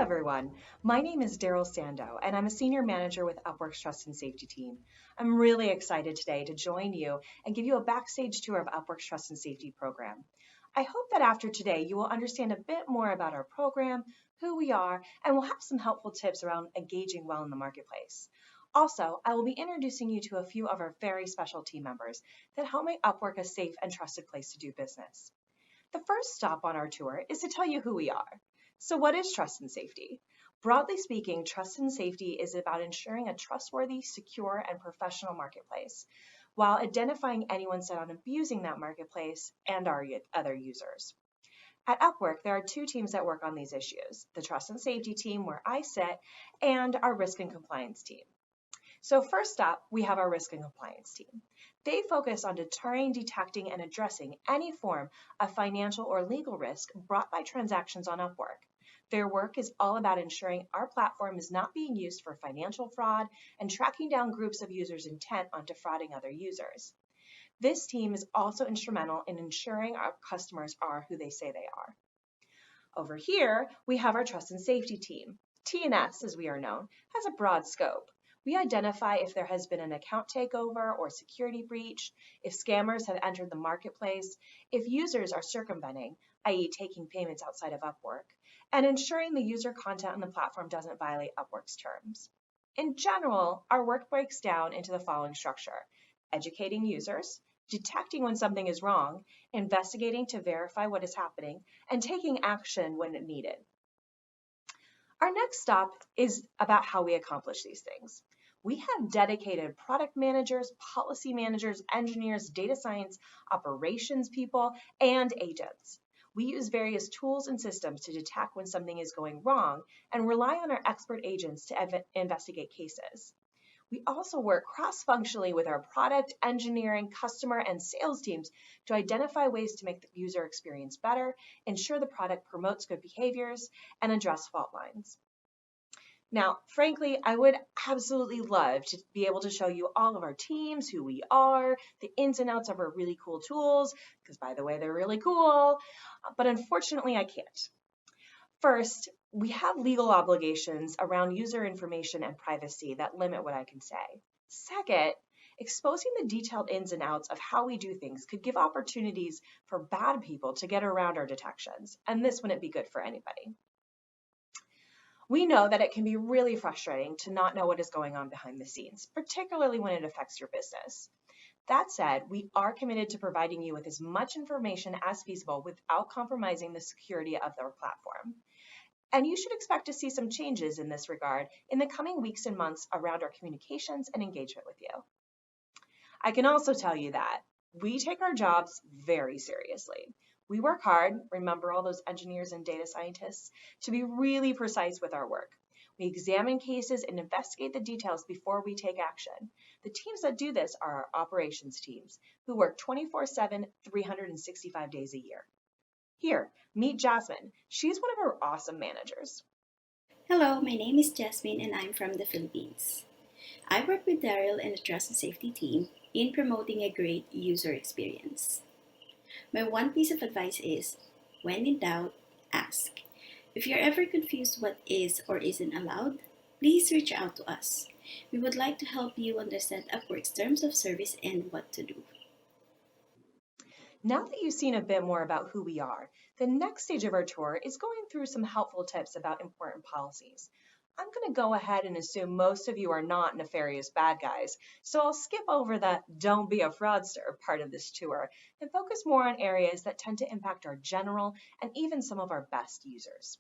everyone. My name is Daryl Sando, and I'm a senior manager with Upwork's Trust and Safety team. I'm really excited today to join you and give you a backstage tour of Upwork's Trust and Safety program. I hope that after today, you will understand a bit more about our program, who we are, and we'll have some helpful tips around engaging well in the marketplace. Also, I will be introducing you to a few of our very special team members that help make Upwork a safe and trusted place to do business. The first stop on our tour is to tell you who we are. So what is trust and safety? Broadly speaking, trust and safety is about ensuring a trustworthy, secure, and professional marketplace, while identifying anyone set on abusing that marketplace and our other users. At Upwork, there are two teams that work on these issues, the trust and safety team, where I sit, and our risk and compliance team. So first up, we have our risk and compliance team. They focus on deterring, detecting, and addressing any form of financial or legal risk brought by transactions on Upwork. Their work is all about ensuring our platform is not being used for financial fraud and tracking down groups of users intent on defrauding other users. This team is also instrumental in ensuring our customers are who they say they are. Over here, we have our trust and safety team. T&S, as we are known, has a broad scope. We identify if there has been an account takeover or security breach, if scammers have entered the marketplace, if users are circumventing, i.e. taking payments outside of Upwork, and ensuring the user content on the platform doesn't violate Upwork's terms. In general, our work breaks down into the following structure: educating users, detecting when something is wrong, investigating to verify what is happening, and taking action when needed. Our next stop is about how we accomplish these things. We have dedicated product managers, policy managers, engineers, data science, operations people, and agents. We use various tools and systems to detect when something is going wrong and rely on our expert agents to investigate cases. We also work cross-functionally with our product, engineering, customer, and sales teams to identify ways to make the user experience better, ensure the product promotes good behaviors, and address fault lines. Now, frankly, I would absolutely love to be able to show you all of our teams, who we are, the ins and outs of our really cool tools, because by the way, they're really cool, but unfortunately I can't. First, we have legal obligations around user information and privacy that limit what I can say. Second, exposing the detailed ins and outs of how we do things could give opportunities for bad people to get around our detections, and this wouldn't be good for anybody. We know that it can be really frustrating to not know what is going on behind the scenes, particularly when it affects your business. That said, we are committed to providing you with as much information as feasible without compromising the security of our platform. And you should expect to see some changes in this regard in the coming weeks and months around our communications and engagement with you. I can also tell you that we take our jobs very seriously. We work hard, remember all those engineers and data scientists, to be really precise with our work. We examine cases and investigate the details before we take action. The teams that do this are our operations teams, who work 24/7, 365 days a year. Here, meet Jasmine. She's one of our awesome managers. Hello, my name is Jasmine and I'm from the Philippines. I work with Daryl and the Trust and Safety team in promoting a great user experience. My one piece of advice is, when in doubt, ask. If you're ever confused what is or isn't allowed, please reach out to us. We would like to help you understand Upwork's terms of service and what to do. Now that you've seen a bit more about who we are, the next stage of our tour is going through some helpful tips about important policies. I'm going to go ahead and assume most of you are not nefarious bad guys, so I'll skip over the "don't be a fraudster" part of this tour and focus more on areas that tend to impact our general and even some of our best users.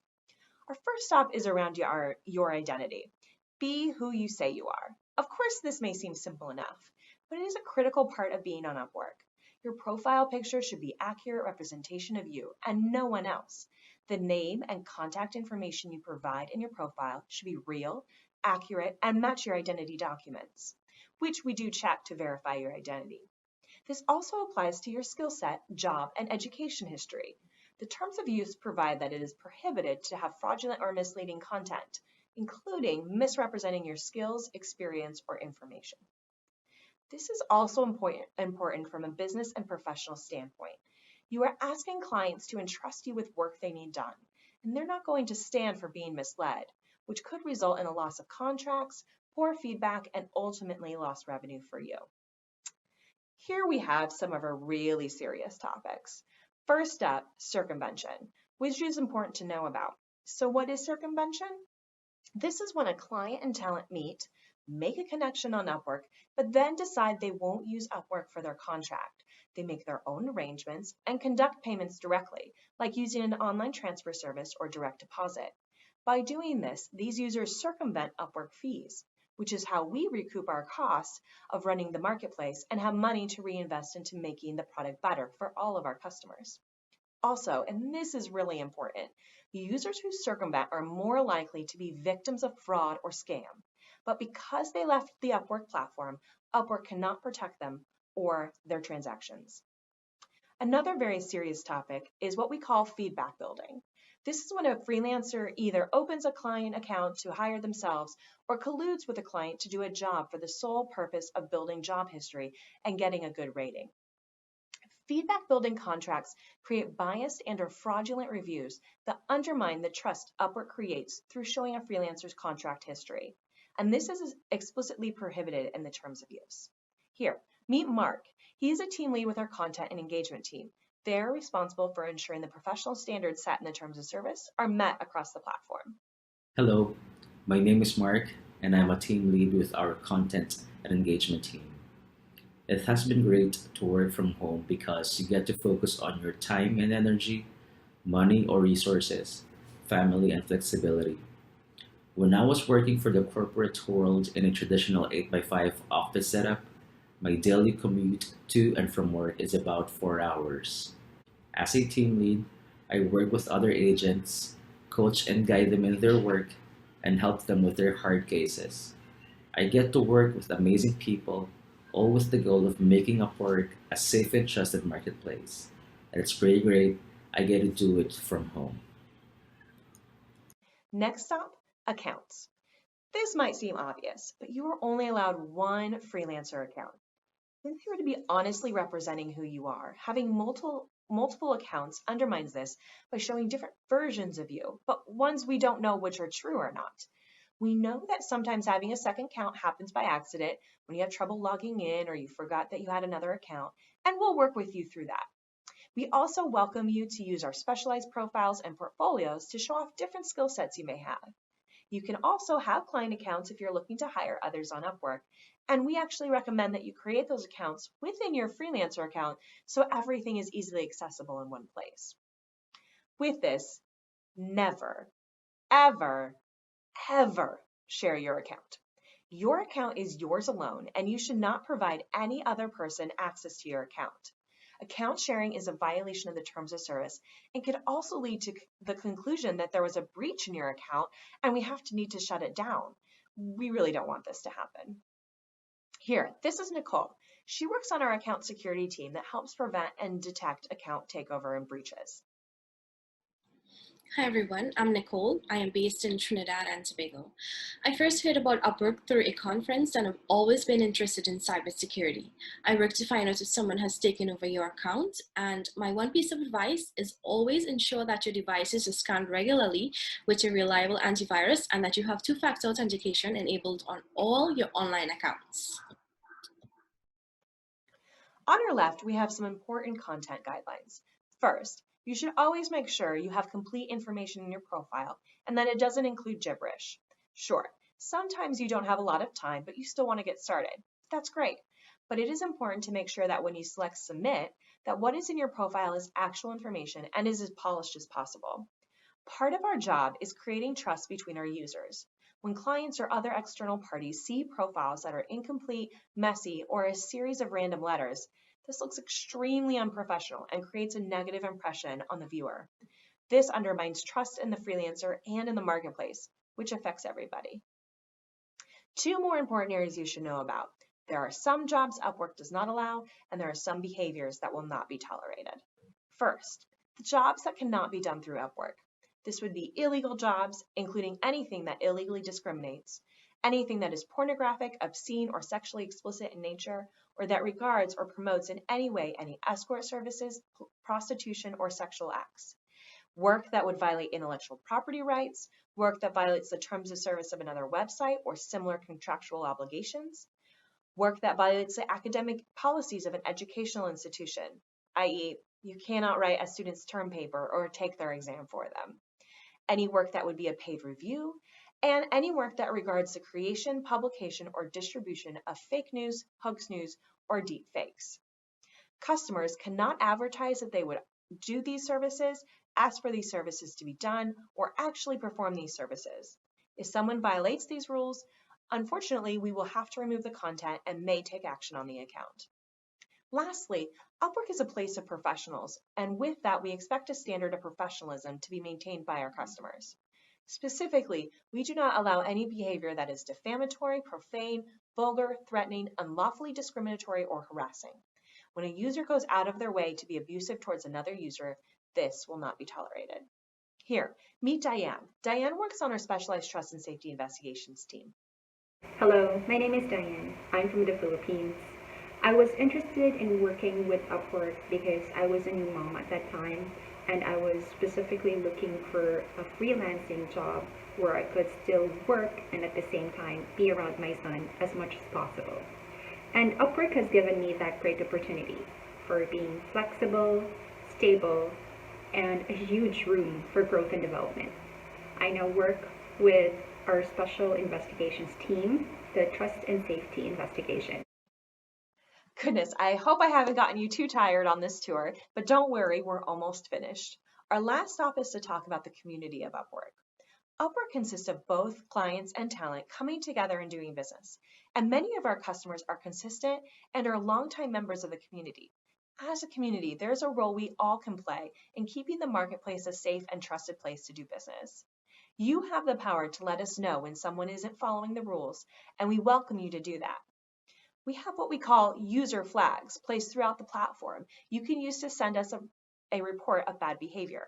Our first stop is around your identity. Be who you say you are. Of course, this may seem simple enough, but it is a critical part of being on Upwork. Your profile picture should be accurate representation of you and no one else. The name and contact information you provide in your profile should be real, accurate, and match your identity documents, which we do check to verify your identity. This also applies to your skill set, job, and education history. The terms of use provide that it is prohibited to have fraudulent or misleading content, including misrepresenting your skills, experience, or information. This is also important from a business and professional standpoint. You are asking clients to entrust you with work they need done. and they're not going to stand for being misled, which could result in a loss of contracts, poor feedback, and ultimately lost revenue for you. Here we have some of our really serious topics. First up, circumvention, which is important to know about. So what is circumvention? This is when a client and talent meet, make a connection on Upwork, but then decide they won't use Upwork for their contract. They make their own arrangements and conduct payments directly, like using an online transfer service or direct deposit. By doing this, these users circumvent Upwork fees, which is how we recoup our costs of running the marketplace and have money to reinvest into making the product better for all of our customers. Also, and this is really important, users who circumvent are more likely to be victims of fraud or scam. But because they left the Upwork platform, Upwork cannot protect them or their transactions. Another very serious topic is what we call feedback building. This is when a freelancer either opens a client account to hire themselves or colludes with a client to do a job for the sole purpose of building job history and getting a good rating. Feedback building contracts create biased and or fraudulent reviews that undermine the trust Upwork creates through showing a freelancer's contract history. And this is explicitly prohibited in the terms of use. Here, meet Mark. He is a team lead with our content and engagement team. They're responsible for ensuring the professional standards set in the terms of service are met across the platform. Hello, my name is Mark, and I'm a team lead with our content and engagement team. It has been great to work from home because you get to focus on your time and energy, money or resources, family, and flexibility. When I was working for the corporate world in a traditional 8x5 office setup, my daily commute to and from work is about 4 hours. As a team lead, I work with other agents, coach and guide them in their work, and help them with their hard cases. I get to work with amazing people, all with the goal of making Upwork a safe and trusted marketplace. And it's pretty great. I get to do it from home. Next up, accounts. This might seem obvious, but you are only allowed one freelancer account. If you are to be honestly representing who you are, having multiple accounts undermines this by showing different versions of you, but ones we don't know which are true or not. We know that sometimes having a second account happens by accident when you have trouble logging in or you forgot that you had another account, and we'll work with you through that. We also welcome you to use our specialized profiles and portfolios to show off different skill sets you may have. You can also have client accounts if you're looking to hire others on Upwork, and we actually recommend that you create those accounts within your freelancer account so everything is easily accessible in one place. With this, never, ever, ever share your account. Your account is yours alone, and you should not provide any other person access to your account. Account sharing is a violation of the terms of service and could also lead to the conclusion that there was a breach in your account and we need to shut it down. We really don't want this to happen. Here, this is Nicole. She works on our account security team that helps prevent and detect account takeover and breaches. Hi everyone, I'm Nicole. I am based in Trinidad and Tobago. I first heard about Upwork through a conference and I've always been interested in cybersecurity. I work to find out if someone has taken over your account, and my one piece of advice is always ensure that your devices are scanned regularly with a reliable antivirus and that you have two-factor authentication enabled on all your online accounts. On our left, we have some important content guidelines. First, you should always make sure you have complete information in your profile and that it doesn't include gibberish. Sure, sometimes you don't have a lot of time, but you still want to get started. That's great. But it is important to make sure that when you select submit, that what is in your profile is actual information and is as polished as possible. Part of our job is creating trust between our users. When clients or other external parties see profiles that are incomplete, messy, or a series of random letters, this looks extremely unprofessional and creates a negative impression on the viewer. This undermines trust in the freelancer and in the marketplace, which affects everybody. Two more important areas you should know about. There are some jobs Upwork does not allow, and there are some behaviors that will not be tolerated. First, the jobs that cannot be done through Upwork. This would be illegal jobs, including anything that illegally discriminates, anything that is pornographic, obscene, or sexually explicit in nature, or that regards or promotes in any way any escort services, prostitution, or sexual acts. work that would violate intellectual property rights, work that violates the terms of service of another website or similar contractual obligations, work that violates the academic policies of an educational institution, i.e., you cannot write a student's term paper or take their exam for them, any work that would be a paid review, and any work that regards the creation, publication, or distribution of fake news, hoax news, or deep fakes. Customers cannot advertise that they would do these services, ask for these services to be done, or actually perform these services. If someone violates these rules, unfortunately, we will have to remove the content and may take action on the account. Lastly, Upwork is a place of professionals, and with that, we expect a standard of professionalism to be maintained by our customers. Specifically, we do not allow any behavior that is defamatory, profane, vulgar, threatening, unlawfully discriminatory, or harassing. When a user goes out of their way to be abusive towards another user, this will not be tolerated. Here, meet Diane. Diane works on our specialized trust and safety investigations team. Hello, my name is Diane. I'm from the Philippines. I was interested in working with Upwork because I was a new mom at that time, and I was specifically looking for a freelancing job where I could still work and at the same time be around my son as much as possible. And Upwork has given me that great opportunity for being flexible, stable, and a huge room for growth and development. I now work with our special investigations team, the Trust and Safety Investigation. Goodness, I hope I haven't gotten you too tired on this tour, but don't worry, we're almost finished. Our last stop is to talk about the community of Upwork. Upwork consists of both clients and talent coming together and doing business, and many of our customers are consistent and are longtime members of the community. As a community, there's a role we all can play in keeping the marketplace a safe and trusted place to do business. You have the power to let us know when someone isn't following the rules, and we welcome you to do that. We have what we call user flags placed throughout the platform you can use to send us a report of bad behavior.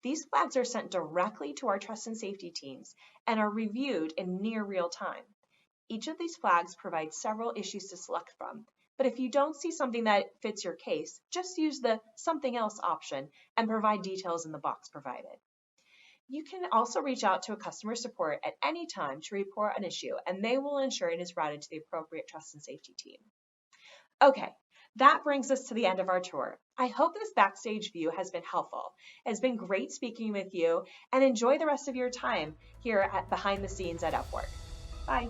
These flags are sent directly to our trust and safety teams and are reviewed in near real time. Each of these flags provides several issues to select from, but if you don't see something that fits your case, just use the something else option and provide details in the box provided. You can also reach out to a customer support at any time to report an issue, and they will ensure it is routed to the appropriate trust and safety team. Okay, that brings us to the end of our tour. I hope this backstage view has been helpful. It's been great speaking with you, and enjoy the rest of your time here at Behind the Scenes at Upwork. Bye.